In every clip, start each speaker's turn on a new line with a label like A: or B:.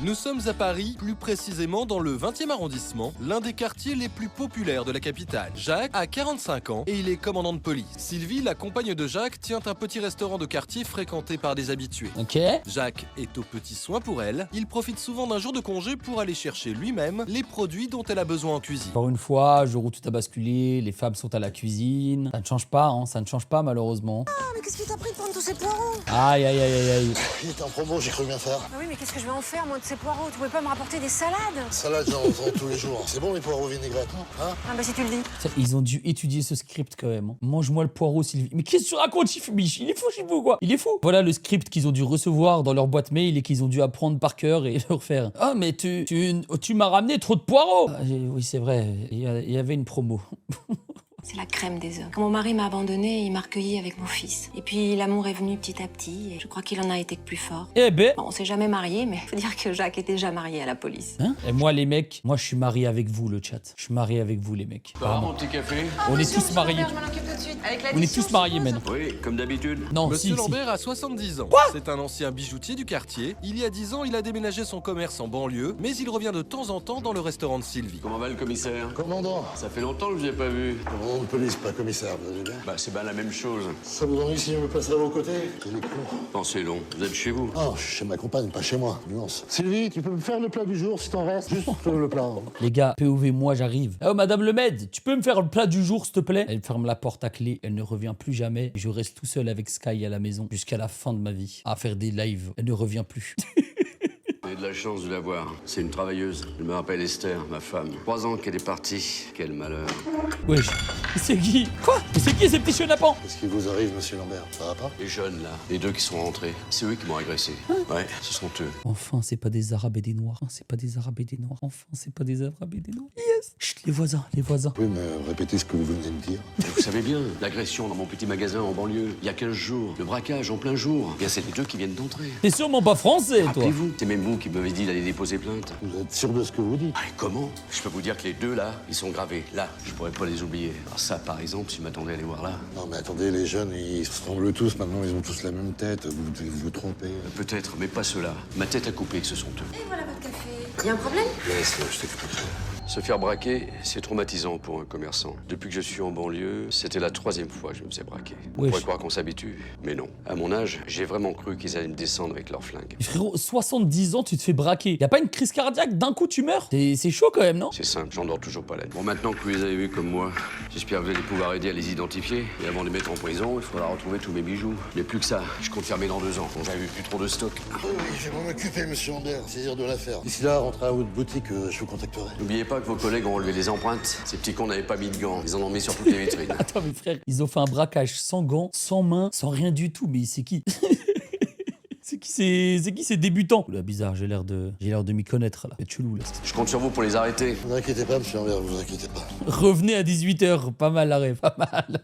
A: Nous sommes à Paris, plus précisément dans le 20e arrondissement, l'un des quartiers les plus populaires de la capitale. Jacques a 45 ans et il est commandant de police. Sylvie, la compagne de Jacques, tient un petit restaurant de quartier fréquenté par des habitués.
B: Ok.
A: Jacques est aux petits soins pour elle. Il profite souvent d'un jour de congé pour aller chercher lui-même les produits dont elle a besoin en cuisine.
B: Encore une fois, jour où tout a basculé, les femmes sont à la cuisine. Ça ne change pas, hein, ça ne change pas malheureusement.
C: Ah, mais qu'est-ce qui t'a pris de prendre tous ces poireaux?
B: Aïe, aïe, aïe, aïe, aïe.
D: Il était en promo, j'ai cru bien faire.
C: Ah oui, mais qu'est-ce que je vais en faire, moi, de ces poireaux? Tu pouvais pas me rapporter des salades?
D: Salade, j'en vends tous les jours. C'est bon les poireaux vinaigrettes, non hein?
C: Ah bah si tu le dis.
B: Ça, ils ont dû étudier ce script quand même. Hein. Mange-moi le poireau, Sylvie. Mais qu'est-ce que tu racontes, Biche? Il est fou, Chifou, quoi. Il est fou. Voilà le script qu'ils ont dû recevoir dans leur boîte mail et qu'ils ont dû apprendre par cœur et le refaire. Ah, mais tu m'as ramené trop de poireaux. Ah, oui, c'est vrai. Il y avait une promo.
E: C'est la crème des hommes. Quand mon mari m'a abandonnée, il m'a recueillie avec mon fils. Et puis l'amour est venu petit à petit, et je crois qu'il en a été que plus fort.
B: Eh ben.
E: Bon, on s'est jamais mariés, mais faut dire que Jacques était déjà marié à la police.
B: Hein? Et moi, les mecs, moi, je suis marié avec vous, le chat. Je suis marié avec vous, les mecs.
F: Bah, mon petit café.
B: On est tous mariés.
C: Je m'en occupe tout de suite. Avec
B: On est tous mariés maintenant.
F: Oui, comme d'habitude.
B: Non,
A: Monsieur
B: si.
A: Lambert a 70 ans. C'est un ancien bijoutier du quartier. Il y a 10 ans, il a déménagé son commerce en banlieue, mais il revient de temps en temps dans le restaurant de Sylvie.
F: Comment va le commissaire?
D: Commandant.
F: Ça fait longtemps que je l'ai pas vu.
D: Commandant de police, pas commissaire, vous allez bien?
F: Bah, c'est bien la même chose.
D: Ça vous ennuie si je me place à vos côtés? Il est court.
F: Pensez long, vous êtes chez vous.
D: Ah, je suis chez ma compagne, pas chez moi. Nuance. Sylvie, tu peux me faire le plat du jour si t'en restes? Juste le plat. Hein.
B: Les gars, POV, moi, j'arrive. Oh, Madame Le Med, tu peux me faire le plat du jour, s'il te plaît? Elle ferme la porte à clé, elle ne revient plus jamais. Je reste tout seul avec Sky à la maison jusqu'à la fin de ma vie à faire des lives. Elle ne revient plus.
F: J'ai de la chance de la voir. C'est une travailleuse. Je me rappelle Esther, ma femme. 3 ans qu'elle est partie. Quel malheur.
B: Wesh, c'est qui? Quoi? C'est qui ces petits chenapans?
D: Qu'est-ce qui vous arrive, monsieur Lambert? Ça va pas?
F: Les jeunes, là, les deux qui sont rentrés, c'est eux qui m'ont agressé. Ouais, ce sont eux.
B: Enfin, c'est pas des Arabes et des Noirs. Enfin, c'est pas des Arabes et des Noirs. Enfin, c'est pas des Arabes et des Noirs. Yes! Chut, les voisins, les voisins.
D: Vous pouvez me répéter ce que vous venez de me dire?
F: Vous savez bien, l'agression dans mon petit magasin en banlieue, il y a 15 jours. Le braquage en plein jour. Eh bien, c'est les deux qui viennent d'entrer.
B: T'es sûrement pas français, toi.
F: Rappelez-vous, c'est même vous qui m'avez dit d'aller déposer plainte.
D: Vous êtes sûr de ce que vous dites?
F: Ah, et comment? Je peux vous dire que les deux, là, ils sont gravés. Là, je pourrais pas les oublier. Alors ça, par exemple, si je m'attendais à les voir là.
D: Non mais attendez, les jeunes, ils se ressemblent tous, maintenant ils ont tous la même tête, vous devez vous tromper.
F: Peut-être, mais pas ceux-là. Ma tête à couper, ce sont eux.
C: Et voilà votre café. Y a un problème?
D: Laisse-le, je t'expliquerai.
F: Se faire braquer, c'est traumatisant pour un commerçant. Depuis que je suis en banlieue, c'était la 3e fois que je me faisais braquer. On
B: Wesh.
F: pourrait croire qu'on s'habitue, mais non. À mon âge, j'ai vraiment cru qu'ils allaient me descendre avec leurs flingues.
B: Frérot, 70 ans, tu te fais braquer. Y a pas une crise cardiaque, d'un coup tu meurs? C'est chaud quand même, non?
F: C'est simple, j'en dors toujours pas là. Bon, maintenant que vous les avez vus comme moi, j'espère que vous allez pouvoir aider à les identifier. Et avant de les mettre en prison, il faudra retrouver tous mes bijoux. Mais plus que ça, je compte fermer dans 2 ans. Bon, j'avais plus trop de stock.
D: Oui, je vais m'en occuper, monsieur Lambert, saisir de l'affaire. D'ici là, rentrez à votre boutique, je vous contacterai.
F: N'oubliez pas que vos collègues ont relevé les empreintes. Ces petits cons n'avaient pas mis de gants. Ils en ont mis sur toutes les vitrines.
B: Attends, mes frères, ils ont fait un braquage sans gants, sans mains, sans rien du tout. Mais c'est qui? C'est qui ces débutants? Là, bizarre, j'ai l'air de m'y connaître là. C'est chelou là.
F: Je compte sur vous pour les arrêter.
D: Ne vous inquiétez pas, monsieur Lambert, vous inquiétez pas.
B: Revenez à 18h, pas mal l'arrêt, pas mal.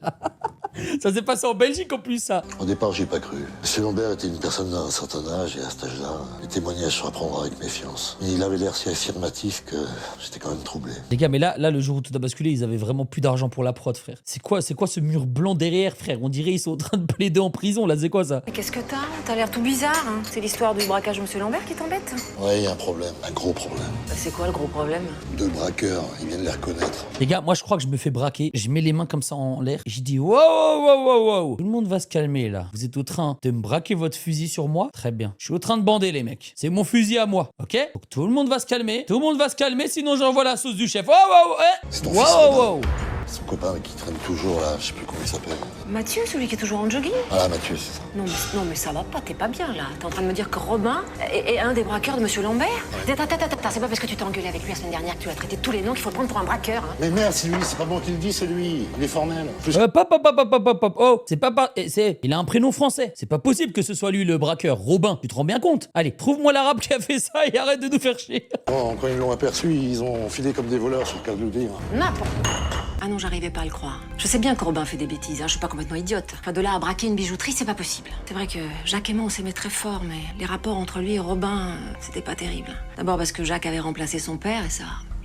B: Ça s'est passé en Belgique en plus, ça.
D: Au départ, j'y ai pas cru. Monsieur Lambert était une personne d'un certain âge et à cet âge-là, les témoignages sont à prendre avec méfiance. Mais il avait l'air si affirmatif que j'étais quand même troublé.
B: Les gars, mais là, le jour où tout a basculé, ils avaient vraiment plus d'argent pour la prod, frère. C'est quoi ce mur blanc derrière, frère? On dirait ils sont en train de plaider en prison, là, c'est quoi ça?
C: Mais qu'est-ce que t'as? T'as l'air tout bizarre, hein. C'est l'histoire du braquage de Monsieur Lambert qui t'embête?
D: Ouais, il y a un problème, un gros problème.
C: Bah, c'est quoi le gros problème?
D: 2 braqueurs, ils viennent les reconnaître.
B: Les gars, moi je crois que je me fais braquer, je mets les mains comme ça en l'air, et je dis wow, wow, wow, wow, wow. Tout le monde va se calmer là. Vous êtes au train de me braquer votre fusil sur moi? Très bien. Je suis au train de bander les mecs. C'est mon fusil à moi, ok? Donc tout le monde va se calmer. Tout le monde va se calmer, sinon j'envoie la sauce du chef. Wow, wow,
D: C'est ton
B: wow,
D: fils,
B: wow,
D: madame.
B: wow.
D: Son copain qui traîne toujours là, je sais plus comment il s'appelle.
C: Mathieu, celui qui est toujours en jogging?
D: Voilà, Mathieu, c'est ça.
C: Non, mais ça va pas, t'es pas bien là. T'es en train de me dire que Robin est un des braqueurs de Monsieur Lambert? Attends, c'est pas parce que tu t'es engueulé avec lui la semaine dernière que tu as traité tous les noms qu'il faut le prendre pour un braqueur. Hein.
D: Mais merde, c'est lui, c'est pas moi qui le dis, c'est lui. Il est formel. Plus...
B: Pop. Oh, c'est pas il a un prénom français. C'est pas possible que ce soit lui le braqueur. Robin, tu te rends bien compte? Allez, trouve-moi l'arabe qui a fait ça et arrête de nous faire chier.
D: Quand ils l'ont aperçu, ils ont filé comme des voleurs sur le cas de le dire.
C: N'importe. Ah non, j'arrivais pas à le croire. Je sais bien que Robin fait des bêtises, hein. Je suis pas complètement idiote. Enfin, de là à braquer une bijouterie, c'est pas possible. C'est vrai que Jacques et moi, on s'aimait très fort, mais les rapports entre lui et Robin, c'était pas terrible. D'abord parce que Jacques avait remplacé son père et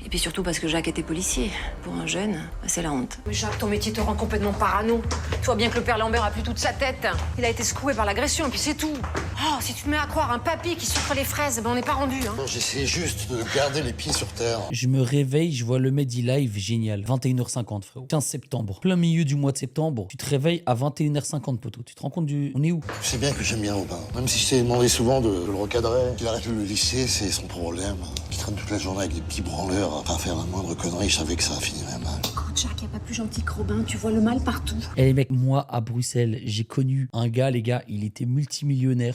E: Et puis surtout parce que Jacques était policier. Pour un jeune, c'est la honte.
C: Mais Jacques, ton métier te rend complètement parano. Tu vois bien que le père Lambert a plus toute sa tête. Il a été secoué par l'agression, et puis c'est tout. Oh, si tu te mets à croire un papy qui sucre les fraises, ben on n'est pas rendu, hein.
D: Non, j'essayais juste de garder les pieds sur terre.
B: Je me réveille, je vois le Mehdi Live, génial. 21h50, frérot. 15 septembre. Plein milieu du mois de septembre. Tu te réveilles à 21h50, poteau. Tu te rends compte du... On est où?
D: Tu sais bien que j'aime bien Robin. Même si je t'ai demandé souvent de le recadrer, qu'il arrête le lycée, c'est son problème. Qu'il traîne toute la journée avec des petits branleurs, à faire la moindre connerie, je savais que ça finirait mal.
C: Écoute, Jacques, y a pas plus gentil que Robin. Tu vois le mal partout.
B: Eh les mecs, moi à Bruxelles, j'ai connu un gars, les gars, il était multimillionnaire.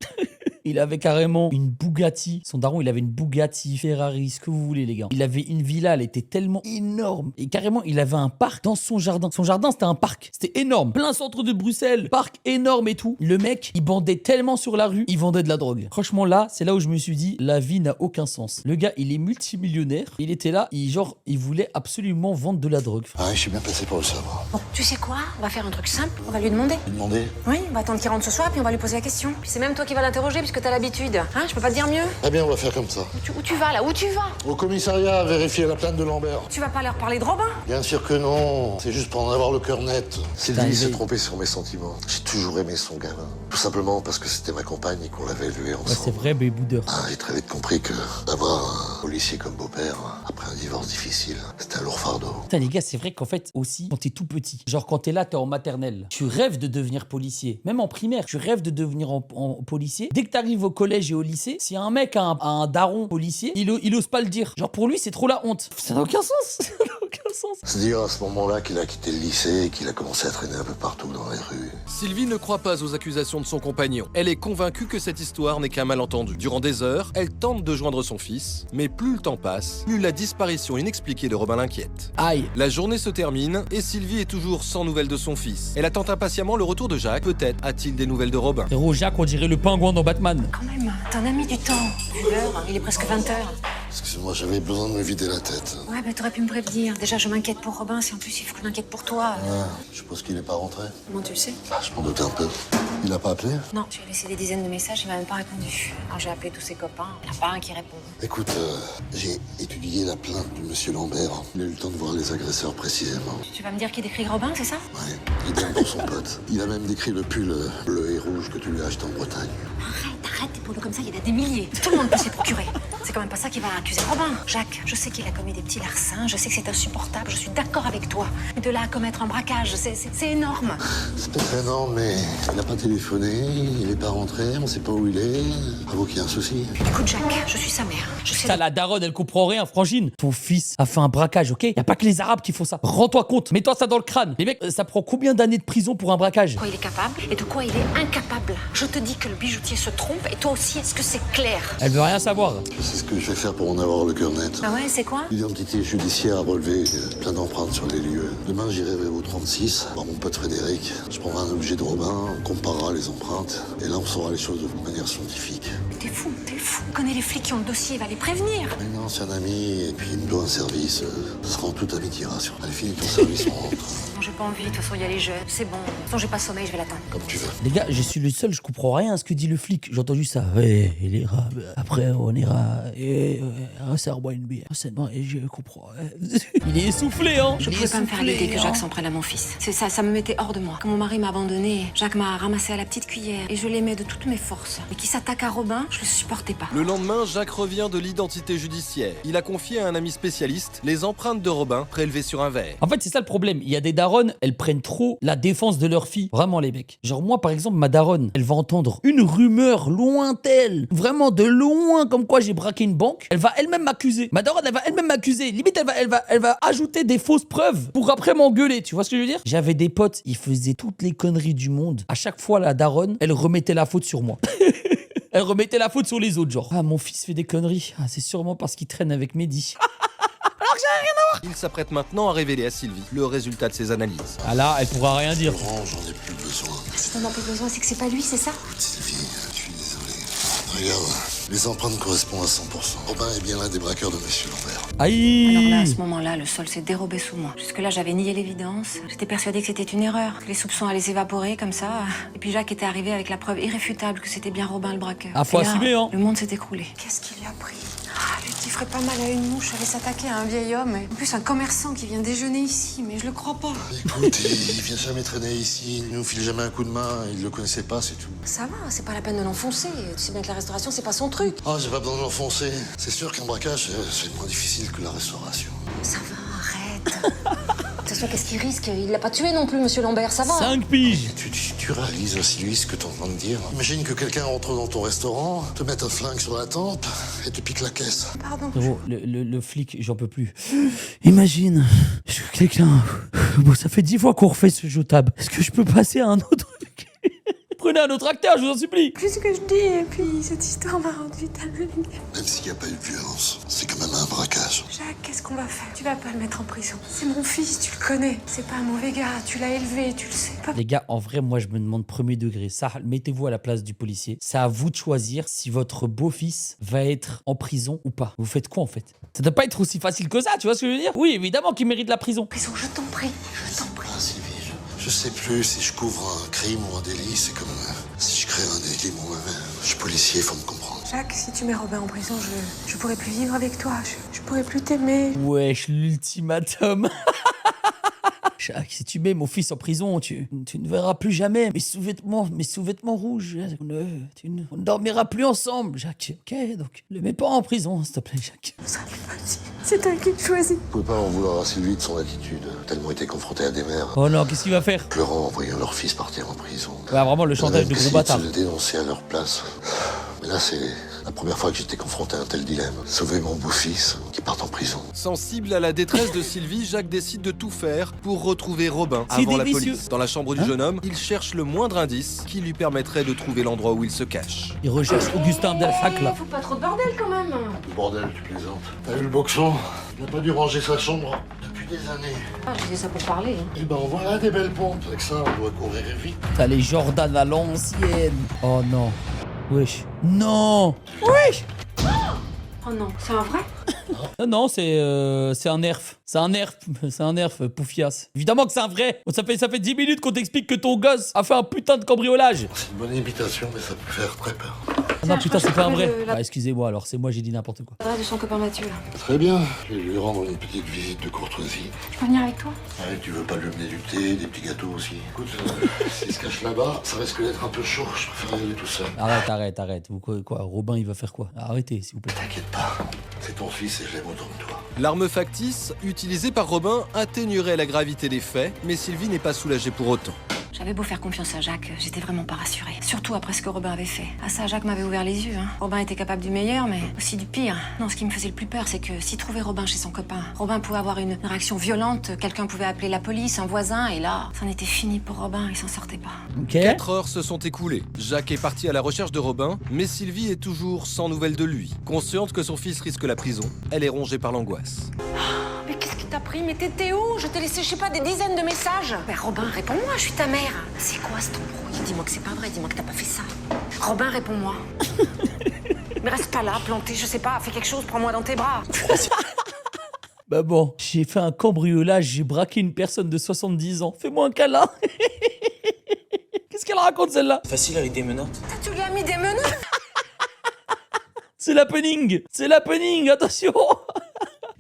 B: Il avait carrément une Bugatti. Son daron, il avait une Bugatti, Ferrari, ce que vous voulez, les gars. Il avait une villa, elle était tellement énorme. Et carrément, il avait un parc dans son jardin. Son jardin, c'était un parc. C'était énorme. Plein centre de Bruxelles. Parc énorme et tout. Le mec, il bandait tellement sur la rue, il vendait de la drogue. Franchement, là, c'est là où je me suis dit, la vie n'a aucun sens. Le gars, il est multimillionnaire. Il était là, il voulait absolument vendre de la drogue.
D: Ah, je suis bien placé pour le savoir.
C: Bon, tu sais quoi? On va faire un truc simple. On va lui demander.
D: Lui demander?
C: Oui, on va attendre qu'il rentre ce soir, puis on va lui poser la question. Puis c'est même toi qui vas l'interroger, puisque t'as l'habitude. Hein, je peux pas te dire mieux.
D: Eh bien, on va faire comme ça.
C: Où tu vas, là? Où tu vas?
D: Au commissariat, vérifier la plainte de Lambert.
C: Tu vas pas leur parler de Robin?
D: Bien sûr que non. C'est juste pour en avoir le cœur net. Sylvie s'est
B: éveillé.
D: trompée sur mes sentiments. J'ai toujours aimé son gamin. Tout simplement parce que c'était ma compagne et qu'on l'avait élevé
B: Ouais, c'est
D: ensemble.
B: vrai, Boudeur.
D: Ah, j'ai très vite compris que d'avoir un policier comme beau-père, après un divorce difficile, c'était un lourd fardeau.
B: Putain, les gars, c'est vrai qu'en fait, aussi, quand t'es tout petit, genre quand t'es là, t'es en maternelle, tu rêves de devenir policier. Même en primaire, tu rêves de devenir en policier. Dès que t'arrives au collège et au lycée, si un mec a un daron policier, il ose pas le dire. Genre pour lui, c'est trop la honte. Ça n'a aucun sens. Ça n'a aucun sens.
D: C'est dire à ce moment-là qu'il a quitté le lycée et qu'il a commencé à traîner un peu partout dans les rues.
A: Sylvie ne croit pas aux accusations de son compagnon. Elle est convaincue que cette histoire n'est qu'un malentendu. Durant des heures, elle tente de joindre son fils, mais plus le temps passe, plus la disparition inexpliquée de Robin l'inquiète.
B: Aïe.
A: La journée se termine et Sylvie est toujours sans nouvelles de son fils. Elle attend impatiemment le retour de Jacques. Peut-être a-t-il des nouvelles de Robin.
B: Frérot, Jacques, on dirait le pingouin dans Batman.
C: Quand même, t'en as mis du temps. L'heure, il est presque 20h.
D: Excuse-moi, j'avais besoin de me vider la tête.
C: Ouais, mais t'aurais pu me prévenir. Déjà, je m'inquiète pour Robin, si en plus il faut que je m'inquiète pour toi.
D: Ah, je suppose qu'il n'est pas rentré.
C: Comment tu le sais?
D: Ah, je m'en doutais un peu. Il a pas appelé?
C: Non, j'ai laissé des dizaines de messages, il m'a même pas répondu. Alors j'ai appelé tous ses copains, il n'y en a pas un qui répond.
D: Écoute, j'ai étudié la plainte du monsieur Lambert. Il a eu le temps de voir les agresseurs précisément.
C: Tu vas me dire qu'il décrit Robin, c'est ça?
D: Ouais, idem pour son pote. Il a même décrit le pull bleu et rouge que tu lui as acheté en Bretagne.
C: Arrête, des polos comme ça, il y en a des milliers. Tout le monde peut se les procurer. C'est quand même pas ça qui va accuser Robin. Jacques, je sais qu'il a commis des petits larcins, je sais que c'est insupportable, je suis d'accord avec toi. Mais de là à commettre un braquage, c'est énorme.
D: C'est peut-être énorme, mais il n'a pas téléphoné, il n'est pas rentré, on sait pas où il est. Avoue qu'il y a un souci.
C: Écoute, Jacques, je suis sa mère. Je sais
B: Putain, la daronne, elle comprend rien, frangine. Ton fils a fait un braquage, ok? Y a pas que les Arabes qui font ça. Rends-toi compte, mets-toi ça dans le crâne. Les mecs, ça prend combien d'années de prison pour un braquage?
C: de quoi il est capable et de quoi il est incapable. Je te dis que le bijoutier se trompe et toi aussi, est-ce que c'est clair?
B: Elle veut rien savoir.
D: Je sais ce que je vais faire pour en avoir le cœur net.
C: Ah ouais, c'est quoi?
D: L'identité judiciaire a relevé plein d'empreintes sur les lieux. Demain, j'irai au 36, voir mon pote Frédéric. Je prendrai un objet de Robin, on comparera les empreintes, et là, on saura les choses de manière scientifique.
C: T'es fou. Tu connais les flics qui ont le dossier, va les prévenir.
D: Mais non, c'est un ami, et puis il me doit un service. Ce sera en toute amitié, rassure. Allez, finis ton service, on rentre.
C: Non, j'ai pas envie, de toute façon, il y a les jeunes. C'est bon. De toute façon, j'ai pas sommeil, je vais l'attendre.
D: Comme tu veux.
B: Les gars, je suis le seul, je comprends rien à ce que dit le flic. J'entends juste ça. Ouais, il ira. Après, on ira. Et serre-moi une bière. Et je comprends. Il est essoufflé, hein.
C: Je pouvais pas me faire l'idée que Jacques s'en prenne à mon fils. C'est ça me mettait hors de moi. Quand mon mari m'a abandonnée, Jacques m'a ramassé à la petite cuillère et je l'aimais de toutes mes forces. Mais qui s'attaque à Robin, je le supportais pas.
A: Le lendemain, Jacques revient de l'identité judiciaire. Il a confié à un ami spécialiste les empreintes de Robin prélevées sur un verre.
B: En fait, c'est ça le problème. Il y a des daronnes, elles prennent trop la défense de leur fille. Vraiment, les mecs. Genre, moi, par exemple, ma daronne, elle va entendre une rumeur lointaine, vraiment de loin, comme quoi j'ai braqué une banque. Elle va elle-même m'accuser. Ma daronne, elle va elle-même m'accuser. Limite, elle va ajouter des fausses preuves pour après m'engueuler. Tu vois ce que je veux dire? J'avais des potes, ils faisaient toutes les conneries du monde. À chaque fois, la daronne, elle remettait la faute sur moi. Elle remettait la faute sur les autres, genre. Ah, mon fils fait des conneries. Ah, c'est sûrement parce qu'il traîne avec Mehdi.
A: Il s'apprête maintenant à révéler à Sylvie le résultat de ses analyses.
B: Ah là, elle pourra rien dire.
D: Laurent, j'en ai plus besoin.
C: Si t'en as plus besoin, c'est que c'est pas lui, c'est ça?
D: Sylvie, je suis désolé. Regarde, Les empreintes correspondent à 100%. Robin est bien l'un des braqueurs de Monsieur Lambert.
B: Aïe.
E: Alors là, à ce moment-là, le sol s'est dérobé sous moi. Jusque-là, j'avais nié l'évidence. J'étais persuadée que c'était une erreur, que les soupçons allaient s'évaporer comme ça. Et puis Jacques était arrivé avec la preuve irréfutable que c'était bien Robin le braqueur.
B: Ah, faut
E: Et là,
B: assumer, hein.
E: le monde s'est écroulé. Qu'est-ce qu'il lui a pris? Lui qui ferait pas mal à une mouche, allait s'attaquer à un vieil homme. En plus, un commerçant qui vient déjeuner ici, mais je le crois pas.
D: Écoute, il vient jamais traîner ici, il nous file jamais un coup de main, il le connaissait pas, c'est tout.
E: Ça va, c'est pas la peine de l'enfoncer. Tu sais bien que la restauration, c'est pas son truc.
D: Ah, j'ai pas besoin de l'enfoncer. C'est sûr qu'un braquage, c'est moins difficile que la restauration.
E: Ça va, arrête. De toute façon, qu'est-ce qu'il risque? Il l'a pas tué non plus, Monsieur Lambert, ça va.
B: 5 piges.
D: Tu réalises, Sylvie, ce que t'es en train de dire? Imagine que quelqu'un rentre dans ton restaurant, te mette un flingue sur la tempe et te pique la caisse.
E: Pardon.
B: Frérot, le flic, j'en peux plus. Imagine, je suis quelqu'un. Bon, ça fait 10 fois qu'on refait ce jeu tab. Est-ce que je peux passer à un autre truc? Prenez un autre acteur, je vous en supplie.
E: Plus que je dis, et puis cette histoire m'a rendu dingue.
D: Même s'il n'y a pas eu de violence, c'est quand même un braquage.
E: Jacques, qu'est-ce qu'on va faire? Tu vas pas le mettre en prison. C'est mon fils, tu le connais. C'est pas un mauvais gars, tu l'as élevé, tu le sais. Pas...
B: Les gars, en vrai, moi, je me demande premier degré. Ça, mettez-vous à la place du policier. C'est à vous de choisir si votre beau-fils va être en prison ou pas. Vous faites quoi, en fait? Ça doit pas être aussi facile que ça, tu vois ce que je veux dire? Oui, évidemment qu'il mérite la prison.
E: Prison, je t'en prie, je t'en prie.
D: Ah, Sylvie, je sais plus si je couvre un crime ou un délit, c'est comme si je crée un délit moi-même. Je suis policier, faut me comprendre.
E: Jacques, si tu mets Robin en prison, je pourrais plus vivre avec toi. Je pourrais plus t'aimer.
B: Wesh, l'ultimatum. Jacques, si tu mets mon fils en prison, tu ne verras plus jamais mes sous-vêtements rouges. On ne dormira plus ensemble, Jacques. Ok, donc le mets pas en prison, s'il te plaît, Jacques.
E: Ça fait partie. C'est toi qui le choisis.
D: Vous pouvez pas en vouloir à Sylvie de son attitude. Tellement été confronté à des mères
B: Oh non, qu'est-ce qu'il va faire?
D: pleurant en voyant leur fils partir en prison.
B: Ouais, vraiment le chantage de gros bâtard.
D: de le dénoncer à leur place. Mais là, c'est la première fois que j'étais confronté à un tel dilemme. Sauver mon beau-fils qui part en prison.
A: Sensible à la détresse de Sylvie, Jacques décide de tout faire pour retrouver Robin
B: C'est
A: avant la
B: délicieux.
A: police. Dans la chambre du jeune homme, il cherche le moindre indice qui lui permettrait de trouver l'endroit où il se cache.
B: Il recherche Augustin Delhac là.
E: Faut pas trop de bordel quand même.
D: Le bordel, tu plaisantes. T'as vu le boxon? Il n'a pas dû ranger sa chambre depuis des années.
E: Ah, j'ai dit ça pour parler.
D: Eh ben, voilà des belles pompes. Avec ça, on doit courir vite.
B: T'as les Jordan à l'ancienne. Oh non. Wesh. Non. Wesh.
E: Oh non, c'est un vrai?
B: Non, c'est un nerf. C'est un nerf, Poufias. Évidemment que c'est un vrai. Ça fait 10 minutes qu'on t'explique que ton gosse a fait un putain de cambriolage.
D: C'est une bonne imitation, mais ça peut faire très peur.
B: Ah non, putain, c'est pas un vrai.
E: la-
B: Ah, excusez-moi, alors c'est moi, j'ai dit n'importe quoi.
E: L'adresse de son copain Mathieu.
D: Très bien. Je vais lui rendre une petite visite de courtoisie.
E: Je peux venir avec toi?
D: Ouais, tu veux pas lui amener du thé, des petits gâteaux aussi? Écoute, s'il se cache là-bas, ça risque d'être un peu chaud. Je préfère y aller tout seul.
B: Arrête. Vous, quoi, Robin, il va faire quoi? Arrêtez, s'il vous plaît.
D: T'inquiète pas. C'est ton fils et je l'aime autant que toi.
A: L'arme factice, utilisée par Robin, atténuerait la gravité des faits, mais Sylvie n'est pas soulagée pour autant.
E: J'avais beau faire confiance à Jacques, j'étais vraiment pas rassurée. Surtout après ce que Robin avait fait. Ah ça, Jacques m'avait ouvert les yeux. Hein. Robin était capable du meilleur, mais aussi du pire. Non, ce qui me faisait le plus peur, c'est que s'il trouvait Robin chez son copain, Robin pouvait avoir une réaction violente, quelqu'un pouvait appeler la police, un voisin, et là, c'en était fini pour Robin, il s'en sortait pas.
B: Ok.
A: 4 heures se sont écoulées. Jacques est parti à la recherche de Robin, mais Sylvie est toujours sans nouvelles de lui. Consciente que son fils risque la prison, elle est rongée par l'angoisse.
E: Mais qu'est-ce qui t'a pris? Mais t'étais où? Je t'ai laissé, je sais pas, des dizaines de messages. Mais Robin, réponds-moi, je suis ta mère. C'est quoi cet embrouille? Dis-moi que c'est pas vrai, dis-moi que t'as pas fait ça. Robin, réponds-moi. Mais reste pas là, planté, je sais pas, fais quelque chose, prends-moi dans tes bras.
B: Bah bon, j'ai fait un cambriolage, j'ai braqué une personne de 70 ans. Fais-moi un câlin. Qu'est-ce qu'elle raconte celle-là?
G: Facile avec des menottes.
E: Tu lui as mis des menottes?
B: C'est l'happening, attention.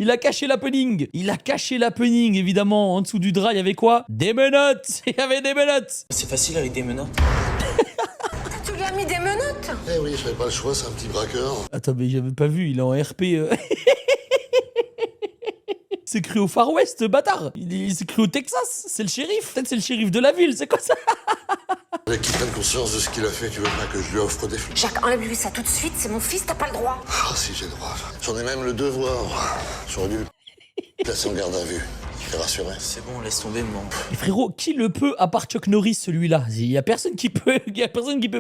B: Il a caché l'happening, évidemment. En dessous du drap, il y avait quoi? Des menottes. Il y avait des menottes.
G: C'est facile avec des menottes.
E: Tu lui as mis des menottes?
D: Eh oui, j'avais pas le choix, c'est un petit braqueur.
B: Attends, mais j'avais pas vu, il est en RP. C'est cru au Far West, bâtard. Il s'est cru au Texas. C'est le shérif. Peut-être c'est le shérif de la ville, c'est quoi ça?
D: Qu'il prenne conscience de ce qu'il a fait, tu veux pas que je lui offre des flics?
E: Jacques, enlève-lui ça tout de suite, c'est mon fils, t'as pas le droit.
D: Ah si, j'ai le droit. J'en ai même le devoir. J'aurais dû le placer en garde à vue. T'es rassuré?
G: C'est bon, laisse tomber, maman.
B: Mais frérot, qui le peut à part Chuck Norris, celui-là? Il y a personne qui peut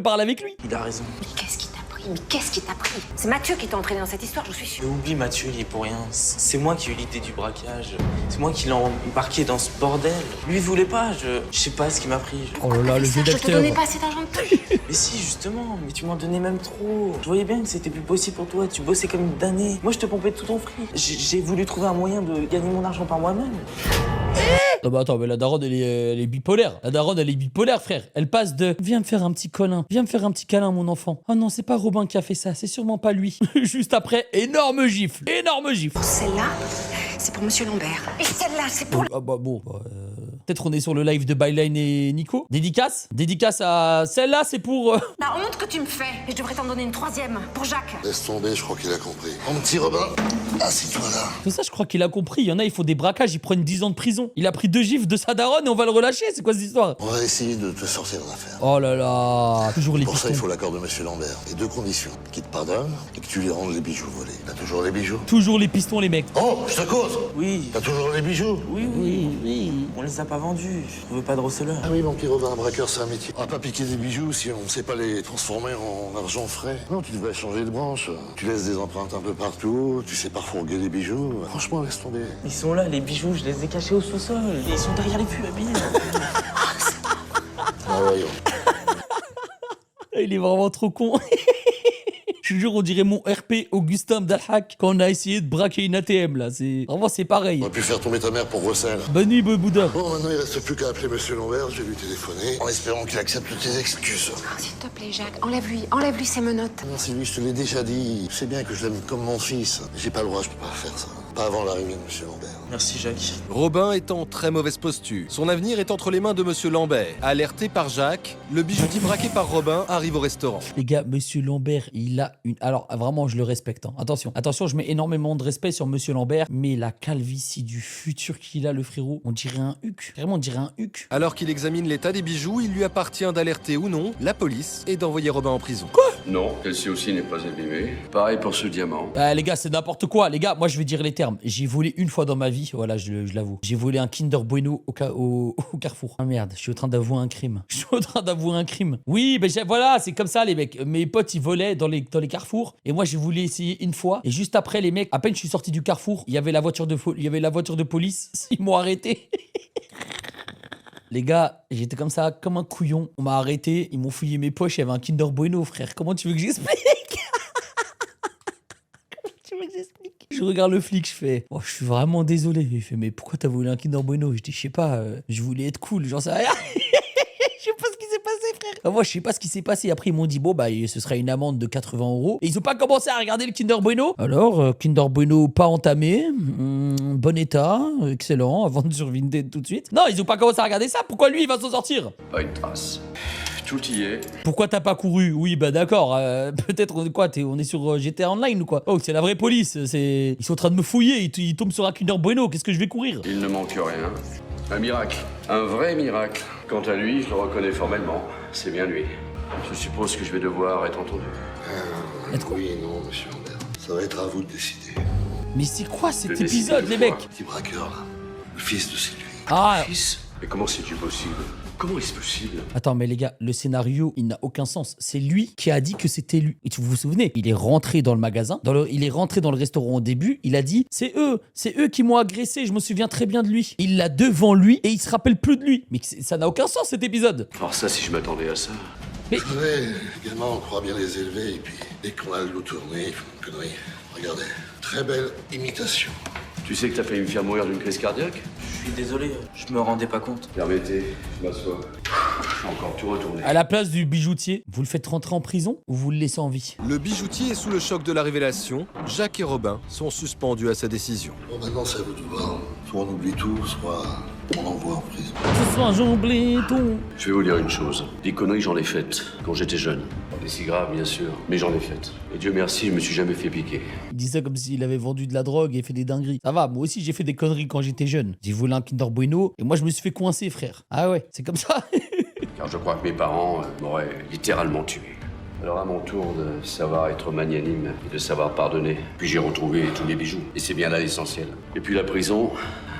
B: parler avec lui.
G: Il a raison.
E: Mais qu'est-ce qui t'a pris?
C: Oui, mais qu'est-ce qui t'a pris? C'est Mathieu qui t'a entraîné dans cette histoire, je suis sûre.
G: Mais oublie Mathieu, il est pour rien. C'est moi qui ai eu l'idée du braquage. C'est moi qui l'ai embarqué dans ce bordel. Lui, il voulait pas, je sais pas ce qui m'a pris.
B: Oh là là, le jeu
C: Je te
B: d'acteur.
C: donnais pas assez d'argent de poche.
G: Mais si, justement, mais tu m'en donnais même trop. Je voyais bien que c'était plus possible pour toi, tu bossais comme une damnée. Moi, je te pompais tout ton fric. J'ai voulu trouver un moyen de gagner mon argent par moi-même.
B: Non bah attends, mais la daronne elle est bipolaire. La daronne elle est bipolaire, frère. Elle passe de viens me faire un petit câlin, viens me faire un petit câlin mon enfant. Oh non, c'est pas Robin qui a fait ça, c'est sûrement pas lui. Juste après, énorme gifle, énorme gifle.
C: Celle-là, c'est pour Monsieur Lambert. Et celle-là, c'est pour...
B: Ah bah bon, peut-être on est sur le live de Byline et Nico. Dédicace à celle-là, c'est pour...
C: La honte que tu me fais. Et je devrais t'en donner une troisième, pour Jacques.
D: Laisse tomber, je crois qu'il a compris. Mon petit Robin, assis-toi là.
B: Tout ça, je crois qu'il a compris. Il y en a, il faut des braquages, ils prennent 10 ans de prison. Il a pris 2 gifles de sa daronne et on va le relâcher. C'est quoi cette histoire?
D: On va essayer de te sortir de l'affaire.
B: Oh là là, toujours les
D: Pour ça, il
B: pistons.
D: faut l'accord de Monsieur Lambert. Et 2 conditions. Qu'il te pardonne et que tu lui rendes les bijoux volés. T'as toujours les bijoux?
B: Toujours les pistons, les mecs.
D: Oh, je te cause.
G: Oui,
D: T'as toujours les bijoux?
G: oui. On les a pas vendus. Je veux pas de receleur.
D: Ah oui, mon petit Robin, un braqueur, c'est un métier. On va pas piquer des bijoux si on ne sait pas les transformer en argent frais. Non, tu devrais changer de branche. Tu laisses des empreintes un peu partout, tu sais pas fourguer les bijoux. Franchement, laisse tomber.
G: Ils sont là, les bijoux, je les ai cachés au sous-sol. Ils sont derrière les pubs.
D: Ah voyons.
B: Il est vraiment trop con. Je te jure, on dirait mon RP Augustin Dalhac quand on a essayé de braquer une ATM là. C'est pareil.
D: On aurait pu faire tomber ta mère pour recel.
B: Bonne nuit, Bouddha.
D: Bon, maintenant, il reste plus qu'à appeler Monsieur Lambert. Je vais lui téléphoner en espérant qu'il accepte tes excuses.
C: Oh, s'il te plaît, Jacques, enlève-lui ses menottes.
D: Non, Sylvie, je te l'ai déjà dit. Tu sais bien que je l'aime comme mon fils. J'ai pas le droit, je peux pas faire ça. Pas avant l'arrivée de Monsieur Lambert.
G: Merci, Jacques.
A: Robin est en très mauvaise posture. Son avenir est entre les mains de Monsieur Lambert. Alerté par Jacques, le bijoutier braqué par Robin arrive au restaurant.
B: Les gars, Monsieur Lambert, il a une... Alors, vraiment, je le respecte. Hein. Attention, je mets énormément de respect sur Monsieur Lambert, mais la calvitie du futur qu'il a, le frérot, on dirait un huc. Vraiment, on dirait un huc.
A: Alors qu'il examine l'état des bijoux, il lui appartient d'alerter ou non la police et d'envoyer Robin en prison.
F: Non, celle-ci aussi n'est pas abîmée. Pareil pour ce diamant.
B: Les gars, c'est n'importe quoi. Les gars, moi, je vais dire les termes. J'ai volé une fois dans ma vie, voilà, je l'avoue. J'ai volé un Kinder Bueno au Carrefour. Ah merde, je suis en train d'avouer un crime. Oui, mais voilà, c'est comme ça, les mecs. Mes potes, ils volaient dans les carrefours. Et moi, j'ai voulu essayer une fois. Et juste après, les mecs, à peine je suis sorti du carrefour, il y avait la voiture de police. Ils m'ont arrêté. Les gars, j'étais comme ça, comme un couillon. On m'a arrêté, ils m'ont fouillé mes poches, il y avait un Kinder Bueno, frère. Comment tu veux que j'explique? Je regarde le flic, je fais oh, je suis vraiment désolé. Il fait mais pourquoi t'as volé un Kinder Bueno? Je dis je sais pas, je voulais être cool, j'en sais rien. Je sais pas ce qui s'est passé, frère. Moi, je sais pas ce qui s'est passé. Après, ils m'ont dit bon bah ce sera une amende de 80 €. Et ils ont pas commencé à regarder le Kinder Bueno. Alors Kinder Bueno pas entamé, bon état, excellent, à vendre sur Vinted tout de suite. Non, ils ont pas commencé à regarder ça. Pourquoi lui il va s'en sortir?
F: Pas une trace. Tout y est.
B: Pourquoi t'as pas couru? Oui, bah d'accord. Peut-être on est sur GTA Online ou quoi? Oh, c'est la vraie police. Ils sont en train de me fouiller. Ils tombent sur un Kinder Bueno. Qu'est-ce que je vais courir?
F: Il ne manque rien. Un miracle. Un vrai miracle. Quant à lui, je le reconnais formellement. C'est bien lui. Je suppose que je vais devoir être entendu.
D: Oui et non, Monsieur Lambert. Ça va être à vous de décider.
B: Mais c'est quoi cet
F: Le
B: épisode,
F: décider
B: les
F: de
B: mecs?
D: Petit braqueur, là. Le fils de Sylvie.
B: Ah,
F: Fils? Mais comment c'est-tu possible? Comment est-ce possible?
B: attends, mais les gars, le scénario, il n'a aucun sens. C'est lui qui a dit que c'était lui. Et vous vous souvenez, il est rentré dans le magasin, il est rentré dans le restaurant au début, il a dit c'est eux qui m'ont agressé, je me souviens très bien de lui. Il l'a devant lui et il se rappelle plus de lui. Mais ça n'a aucun sens cet épisode.
F: Alors ça, si je m'attendais à ça...
D: Vous savez, également, on croit bien les élever, et puis dès qu'on a le dos tourné, ils font une connerie. Regardez, très belle imitation.
F: Tu sais que t'as failli me faire mourir d'une crise cardiaque?
G: Je suis désolé, je me rendais pas compte.
F: Permettez, je m'assois. Je suis encore tout retourné.
B: À la place du bijoutier, vous le faites rentrer en prison ou vous le laissez en vie?
A: Le bijoutier est sous le choc de la révélation. Jacques et Robin sont suspendus à sa décision.
D: Bon, maintenant, c'est à vous de voir. Soit on oublie tout, soit on envoie en prison.
B: Ce soir, j'oublie tout.
F: Je vais vous dire une chose. Des conneries, j'en ai faites quand j'étais jeune. Pas des si graves, bien sûr, mais j'en ai faites. Et Dieu merci, je me suis jamais fait piquer.
B: Il dit ça comme s'il avait vendu de la drogue et fait des dingueries. Ça va, moi aussi j'ai fait des conneries quand j'étais jeune. J'ai volé un Kinder Bueno et moi je me suis fait coincer, frère. Ah ouais, c'est comme ça.
F: Car je crois que mes parents m'auraient littéralement tué. Alors à mon tour de savoir être magnanime et de savoir pardonner. Puis j'ai retrouvé tous mes bijoux. Et c'est bien là l'essentiel. Et puis la prison,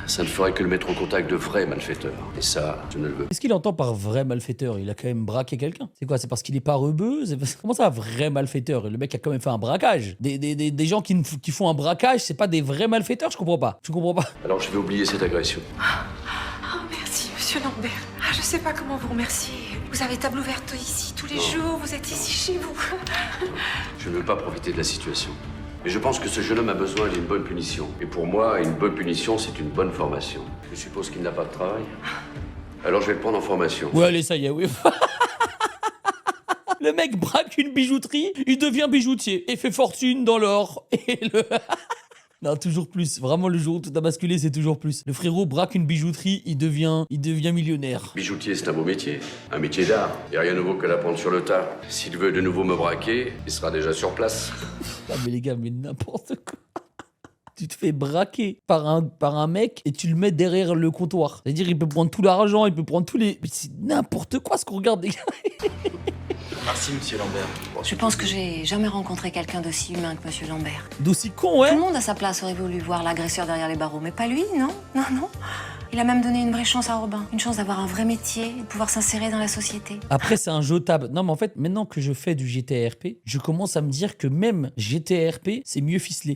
F: ça ne ferait que le mettre au contact de vrais malfaiteurs. Et ça, je ne le veux pas.
B: Qu'est-ce qu'il entend par vrai malfaiteur? Il a quand même braqué quelqu'un. C'est quoi? C'est parce qu'il est pas rebeu? Comment ça, vrai malfaiteur? Le mec a quand même fait un braquage. Des gens qui font un braquage, c'est pas des vrais malfaiteurs? Je comprends pas. Je comprends pas.
F: Alors je vais oublier cette agression.
C: Oh, merci, monsieur Lambert. Ah, je sais pas comment vous remercier. Vous avez table ouverte ici tous les jours, vous êtes ici chez vous.
F: Je ne veux pas profiter de la situation. Mais je pense que ce jeune homme a besoin d'une bonne punition. Et pour moi, une bonne punition, c'est une bonne formation. Je suppose qu'il n'a pas de travail. Alors je vais le prendre en formation.
B: Ouais, allez, ça y est, oui. Le mec braque une bijouterie, il devient bijoutier et fait fortune dans l'or. Et le... Non, toujours plus. Vraiment, le jour où tout a basculé, c'est toujours plus. Le frérot braque une bijouterie, il devient millionnaire.
F: Bijoutier, c'est un beau métier. Un métier d'art. Il n'y a rien de nouveau que l'apprendre sur le tas. S'il veut de nouveau me braquer, il sera déjà sur place.
B: Ah, mais les gars, mais n'importe quoi. Tu te fais braquer par un mec et tu le mets derrière le comptoir. C'est-à-dire, il peut prendre tout l'argent, il peut prendre tous les... Mais c'est n'importe quoi ce qu'on regarde, les gars.
G: Merci, monsieur Lambert.
E: Je pense que j'ai jamais rencontré quelqu'un d'aussi humain que monsieur Lambert.
B: D'aussi con, ouais.
E: Tout le monde à sa place aurait voulu voir l'agresseur derrière les barreaux, mais pas lui, non. Non, non. Il a même donné une vraie chance à Robin. Une chance d'avoir un vrai métier et de pouvoir s'insérer dans la société.
B: Après, c'est un jetable. Non, mais en fait, maintenant que je fais du GTRP, je commence à me dire que même GTRP, c'est mieux ficelé.